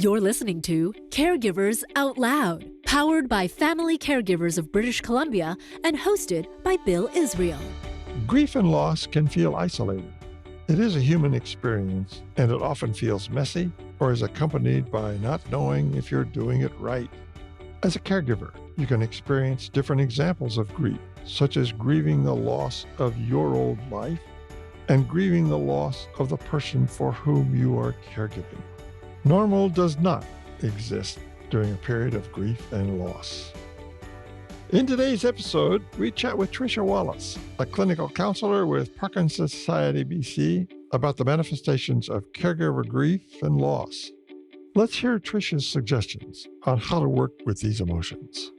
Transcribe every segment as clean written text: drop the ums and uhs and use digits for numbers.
You're listening to Caregivers Out Loud, powered by Family Caregivers of British Columbia and hosted by Bill Israel. Grief and loss can feel isolated. It is a human experience, and it often feels messy or is accompanied by not knowing if you're doing it right. As a caregiver, you can experience different examples of grief, such as grieving the loss of your old life and grieving the loss of the person for whom you are caregiving. Normal does not exist during a period of grief and loss. In today's episode, we chat with Tricia Wallace, a clinical counselor with Parkinson Society BC, about the manifestations of caregiver grief and loss. Let's hear Tricia's suggestions on how to work with these emotions.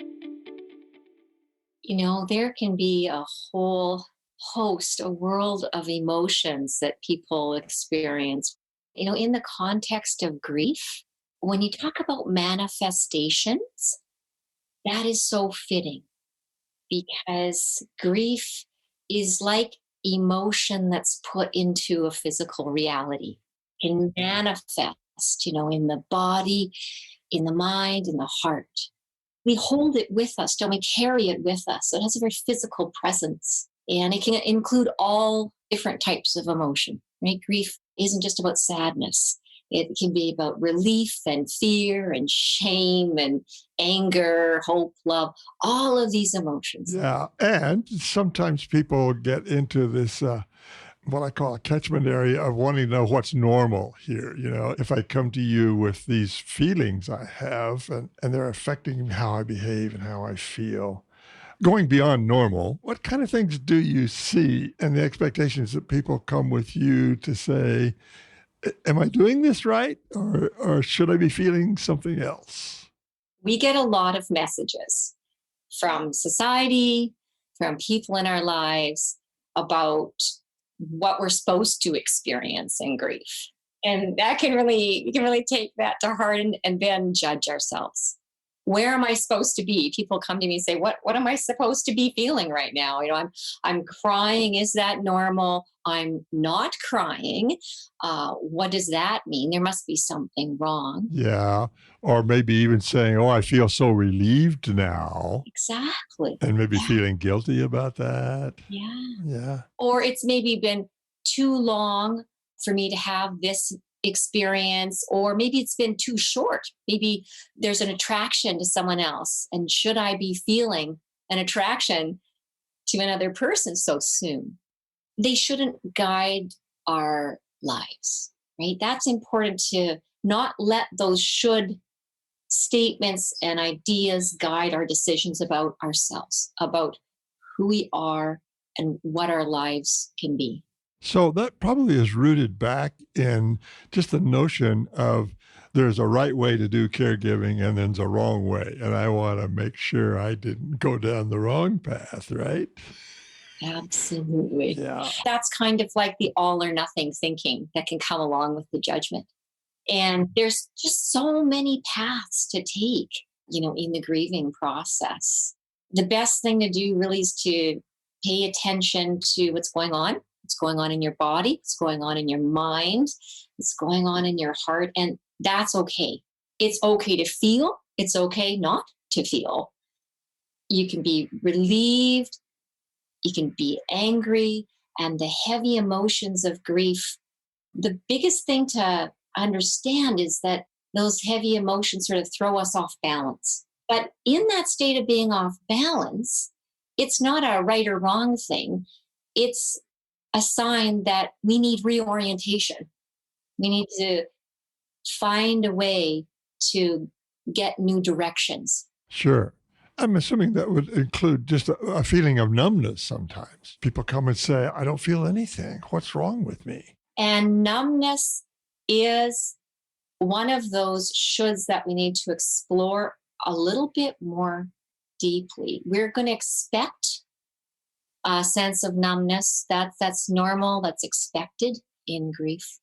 There can be a whole host, a world of emotions that people experience. In the context of grief, when you talk about manifestations, that is so fitting because grief is like emotion that's put into a physical reality. It can manifest, in the body, in the mind, in the heart. We hold it with us, don't we? Carry it with us. So it has a very physical presence, and it can include all different types of emotion, right? Grief isn't just about sadness. It can be about relief and fear and shame and anger, hope, love, all of these emotions. Yeah, and sometimes people get into this, what I call a catchment area of wanting to know what's normal here. If I come to you with these feelings I have and they're affecting how I behave and how I feel, going beyond normal, what kind of things do you see and the expectations that people come with you to say, am I doing this right? Or should I be feeling something else? We get a lot of messages from society, from people in our lives about what we're supposed to experience in grief. And that we can really take that to heart and then judge ourselves. Where am I supposed to be? People come to me and say, what am I supposed to be feeling right now? I'm crying. Is that normal? I'm not crying. What does that mean? There must be something wrong. Yeah. Or maybe even saying, I feel so relieved now. Exactly. And maybe feeling guilty about that. Yeah. Or it's maybe been too long for me to have this experience, or maybe it's been too short. Maybe there's an attraction to someone else, and should I be feeling an attraction to another person so soon? They shouldn't guide our lives, right? That's important to not let those should statements and ideas guide our decisions about ourselves, about who we are and what our lives can be. So that probably is rooted back in just the notion of there's a right way to do caregiving and there's a wrong way. And I want to make sure I didn't go down the wrong path, right? Absolutely. Yeah. That's kind of like the all or nothing thinking that can come along with the judgment. And there's just so many paths to take, in the grieving process. The best thing to do really is to pay attention to what's going on. What's going on in your body, what's going on in your mind, what's going on in your heart. And that's okay. It's okay to feel. It's okay not to feel. You can be relieved. You can be angry. And the heavy emotions of grief, the biggest thing to understand is that those heavy emotions sort of throw us off balance. But in that state of being off balance, it's not a right or wrong thing. It's a sign that we need reorientation. We need to find a way to get new directions. Sure. I'm assuming that would include just a feeling of numbness sometimes. People come and say, I don't feel anything. What's wrong with me? And numbness is one of those shoulds that we need to explore a little bit more deeply. We're going to expect a sense of numbness. That's normal, that's expected in grief.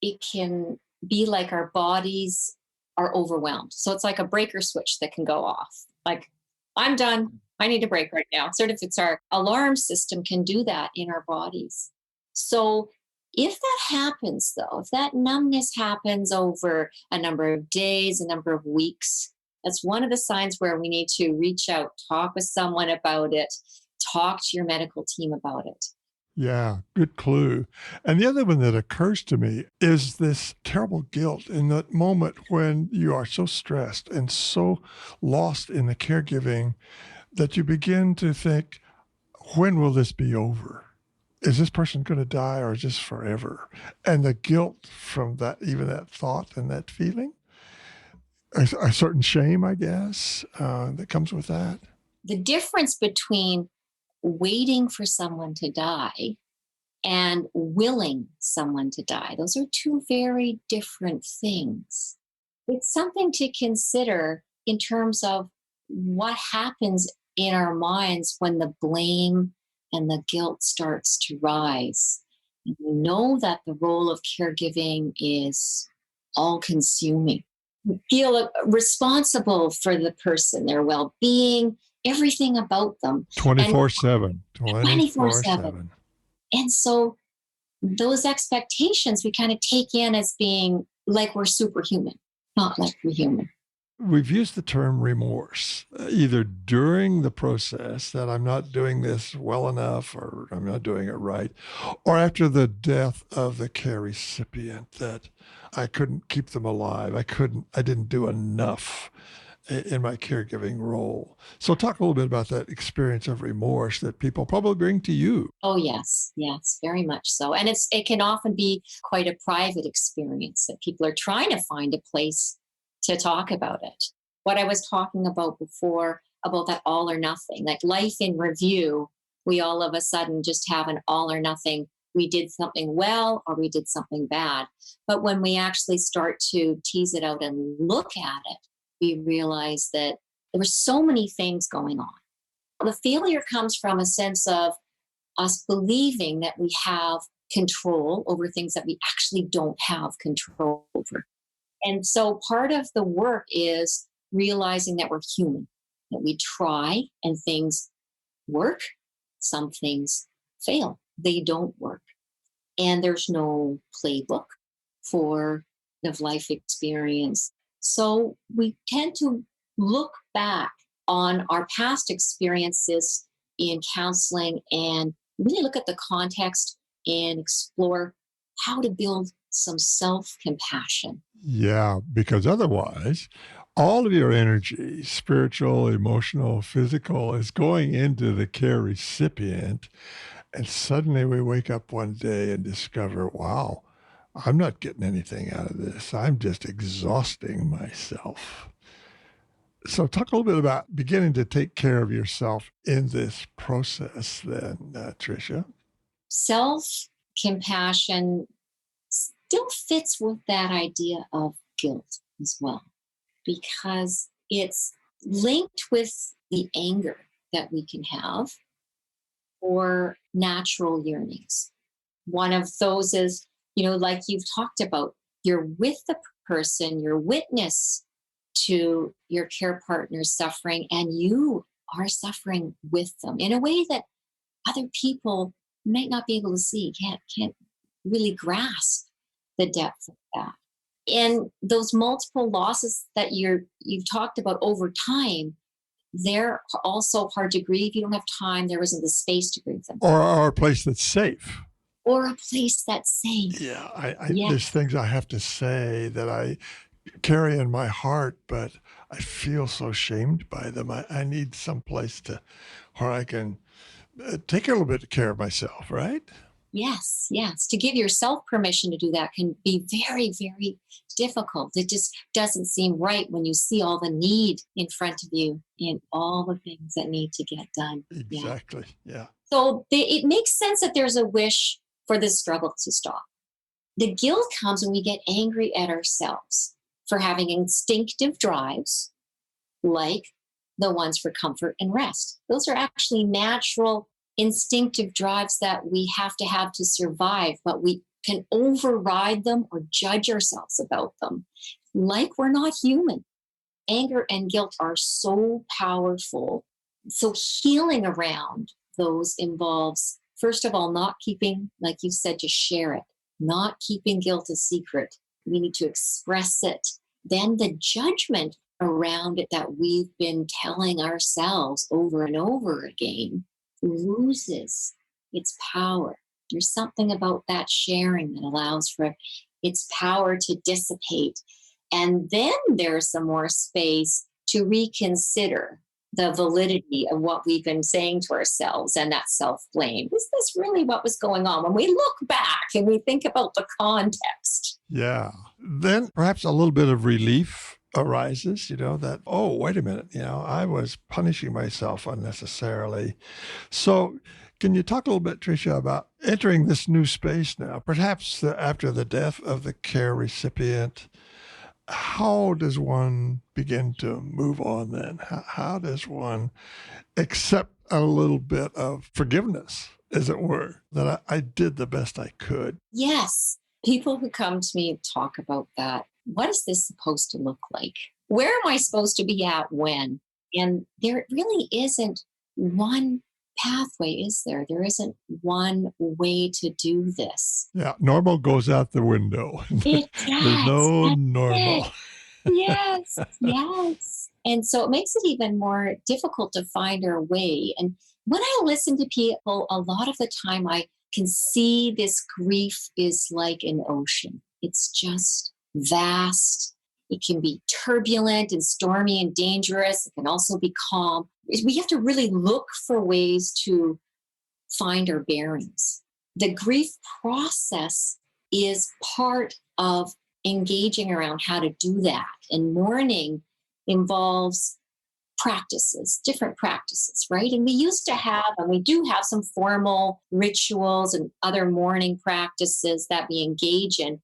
It can be like our bodies are overwhelmed. So it's like a breaker switch that can go off. Like, I'm done. I need a break right now. Sort of, it's our alarm system can do that in our bodies. So If that happens, though, if that numbness happens over a number of days, a number of weeks, that's one of the signs where we need to reach out, talk with someone about it, talk to your medical team about it. Yeah, good clue. And the other one that occurs to me is this terrible guilt in that moment when you are so stressed and so lost in the caregiving that you begin to think, when will this be over? Is this person going to die or is this forever? And the guilt from that, even that thought and that feeling, a certain shame, I guess, that comes with that. The difference between waiting for someone to die and willing someone to die, those are two very different things. It's something to consider in terms of what happens in our minds when the blame and the guilt starts to rise. And we know that the role of caregiving is all consuming. You feel responsible for the person, their well-being, everything about them. 24/7. 24/7. And so those expectations we kind of take in as being like we're superhuman, not like we're human. We've used the term remorse, either during the process that I'm not doing this well enough or I'm not doing it right, or after the death of the care recipient that I couldn't keep them alive. I didn't do enough in my caregiving role. So talk a little bit about that experience of remorse that people probably bring to you. Oh, yes, very much so. And it can often be quite a private experience that people are trying to find a place to talk about it. What I was talking about before, about that all or nothing, like life in review, we all of a sudden just have an all or nothing. We did something well or we did something bad. But when we actually start to tease it out and look at it, we realize that there were so many things going on. The failure comes from a sense of us believing that we have control over things that we actually don't have control over. And so part of the work is realizing that we're human, that we try and things work, some things fail, they don't work. And there's no playbook for the life experience. So we tend to look back on our past experiences in counseling and really look at the context and explore how to build some self-compassion. Yeah, because otherwise, all of your energy, spiritual, emotional, physical, is going into the care recipient. And suddenly we wake up one day and discover, wow, I'm not getting anything out of this. I'm just exhausting myself. So talk a little bit about beginning to take care of yourself in this process then, Tricia. Self-compassion still fits with that idea of guilt as well, because it's linked with the anger that we can have for natural yearnings. One of those is, like you've talked about, you're with the person, you're witness to your care partner's suffering, and you are suffering with them in a way that other people might not be able to see, can't really grasp the depth of that. And those multiple losses that you've talked about over time, they're also hard to grieve. You don't have time. There isn't the space to grieve them. Or a place that's safe. Or a place that's safe. Yeah, Yes. There's things I have to say that I carry in my heart, but I feel so shamed by them. I need some place where I can take a little bit of care of myself, right? Yes. To give yourself permission to do that can be very, very difficult. It just doesn't seem right when you see all the need in front of you and all the things that need to get done. Exactly. Yeah. So it makes sense that there's a wish for this struggle to stop. The guilt comes when we get angry at ourselves for having instinctive drives like the ones for comfort and rest. Those are actually natural instinctive drives that we have to survive, but we can override them or judge ourselves about them like we're not human. Anger and guilt are so powerful. So healing around those involves, first of all, not keeping, like you said, to share it. not keeping guilt a secret. We need to express it. Then the judgment around it that we've been telling ourselves over and over again loses its power. There's something about that sharing that allows for its power to dissipate. And then there's some more space to reconsider the validity of what we've been saying to ourselves and that self-blame. Is this really what was going on? When we look back and we think about the context. Yeah. Then perhaps a little bit of relief arises, that, oh, wait a minute, I was punishing myself unnecessarily. So can you talk a little bit, Tricia, about entering this new space now, perhaps after the death of the care recipient? How does one begin to move on then? How does one accept a little bit of forgiveness, as it were, that I did the best I could? Yes. People who come to me talk about that. What is this supposed to look like? Where am I supposed to be at when? And there really isn't one pathway, is there? There isn't one way to do this. Yeah, normal goes out the window. It does. There's no That's normal. it. Yes, yes. And so it makes it even more difficult to find our way. And when I listen to people, a lot of the time I can see this grief is like an ocean. It's just vast. It can be turbulent and stormy and dangerous. It can also be calm. We have to really look for ways to find our bearings. The grief process is part of engaging around how to do that. And mourning involves practices, different practices, right? And we used to have, and we do have some formal rituals and other mourning practices that we engage in,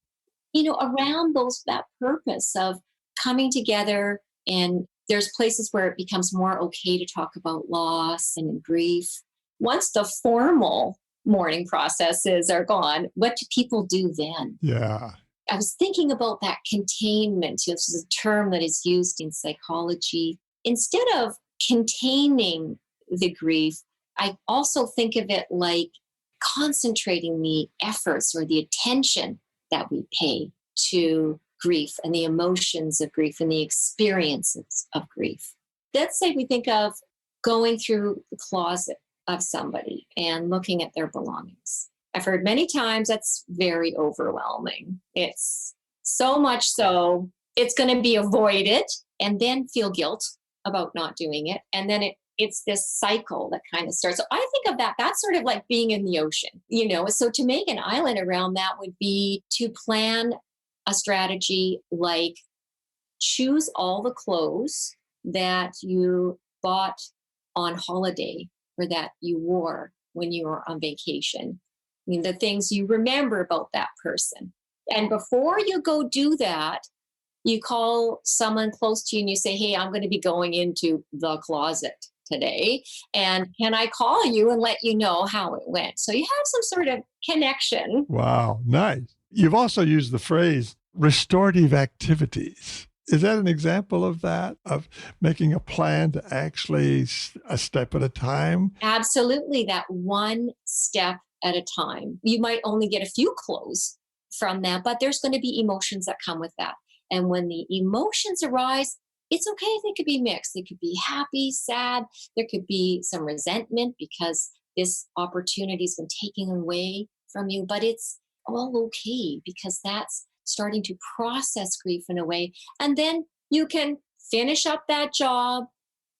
around that purpose of coming together. And there's places where it becomes more okay to talk about loss and grief. Once the formal mourning processes are gone, what do people do then? Yeah. I was thinking about that containment. This is a term that is used in psychology. Instead of containing the grief, I also think of it like concentrating the efforts or the attention that we pay to grief and the emotions of grief and the experiences of grief. Let's say we think of going through the closet of somebody and looking at their belongings. I've heard many times that's very overwhelming. It's so much so it's going to be avoided and then feel guilt about not doing it. And then it's this cycle that kind of starts. So I think of that's sort of like being in the ocean, So to make an island around that would be to plan a strategy like choose all the clothes that you bought on holiday or that you wore when you were on vacation. The things you remember about that person. And before you go do that, you call someone close to you and you say, hey, I'm going to be going into the closet today. And can I call you and let you know how it went? So you have some sort of connection. Wow, nice. You've also used the phrase restorative activities. Is that an example of that, of making a plan to actually a step at a time? Absolutely, that one step at a time. You might only get a few clothes from that, but there's going to be emotions that come with that. And when the emotions arise, it's okay. They could be mixed. They could be happy, sad. There could be some resentment because this opportunity has been taken away from you, but it's all okay because that's starting to process grief in a way. And then you can finish up that job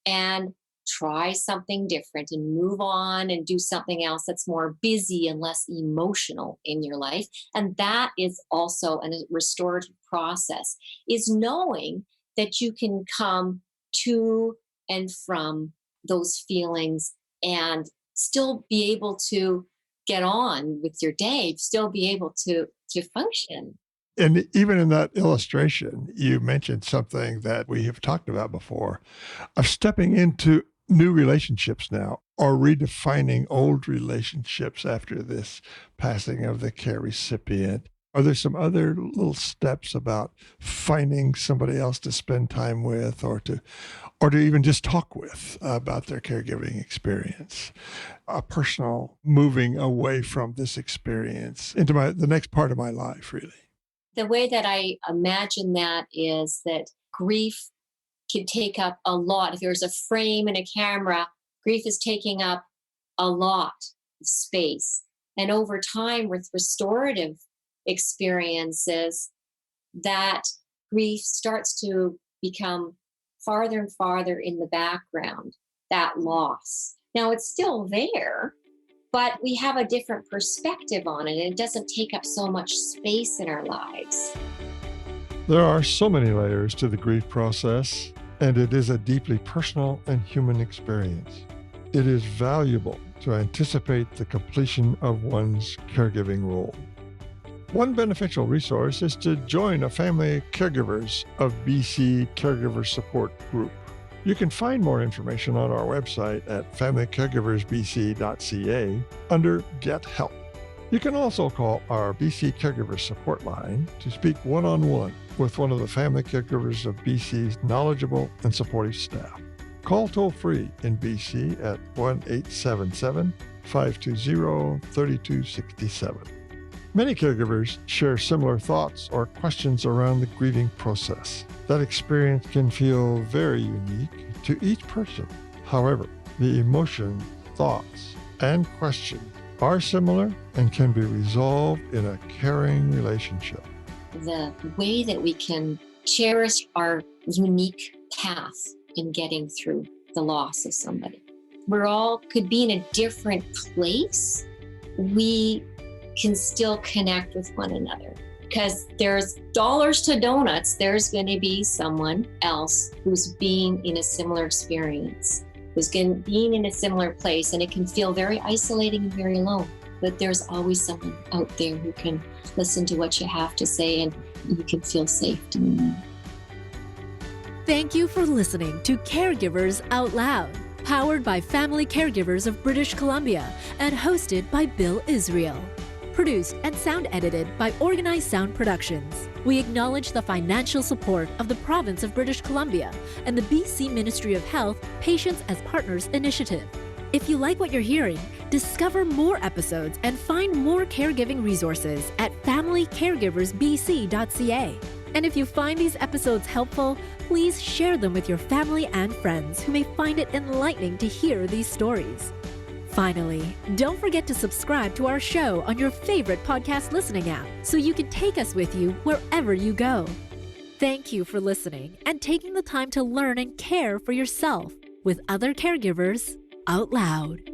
and try something different and move on and do something else that's more busy and less emotional in your life. And that is also a restorative process, is knowing that you can come to and from those feelings and still be able to get on with your day, still be able to function. And even in that illustration, you mentioned something that we have talked about before, of stepping into new relationships now, or redefining old relationships after this passing of the care recipient. Are there some other little steps about finding somebody else to spend time with or to even just talk with about their caregiving experience? A personal moving away from this experience into the next part of my life, really. The way that I imagine that is that grief can take up a lot. If there's a frame and a camera, grief is taking up a lot of space. And over time, with restorative experiences, that grief starts to become farther and farther in the background, that loss. Now, it's still there, but we have a different perspective on it, and it doesn't take up so much space in our lives. There are so many layers to the grief process, and it is a deeply personal and human experience. It is valuable to anticipate the completion of one's caregiving role. One beneficial resource is to join a Family Caregivers of BC caregiver support group. You can find more information on our website at familycaregiversbc.ca under Get Help. You can also call our BC Caregiver Support Line to speak one-on-one with one of the Family Caregivers of BC's knowledgeable and supportive staff. Call toll-free in BC at 1-877-520-3267. Many caregivers share similar thoughts or questions around the grieving process. That experience can feel very unique to each person. However, the emotions, thoughts, and questions are similar and can be resolved in a caring relationship. The way that we can cherish our unique path in getting through the loss of somebody. We're all could be in a different place. We can still connect with one another because there's dollars to donuts. There's going to be someone else who's being in a similar experience, who's being in a similar place, and it can feel very isolating and very alone. But there's always someone out there who can listen to what you have to say, and you can feel safe doing that. Thank you for listening to Caregivers Out Loud, powered by Family Caregivers of British Columbia and hosted by Bill Israel. Produced and sound edited by Organized Sound Productions. We acknowledge the financial support of the Province of British Columbia and the BC Ministry of Health Patients as Partners initiative. If you like what you're hearing, discover more episodes and find more caregiving resources at familycaregiversbc.ca. And if you find these episodes helpful, please share them with your family and friends who may find it enlightening to hear these stories. Finally, don't forget to subscribe to our show on your favorite podcast listening app so you can take us with you wherever you go. Thank you for listening and taking the time to learn and care for yourself with other caregivers out loud.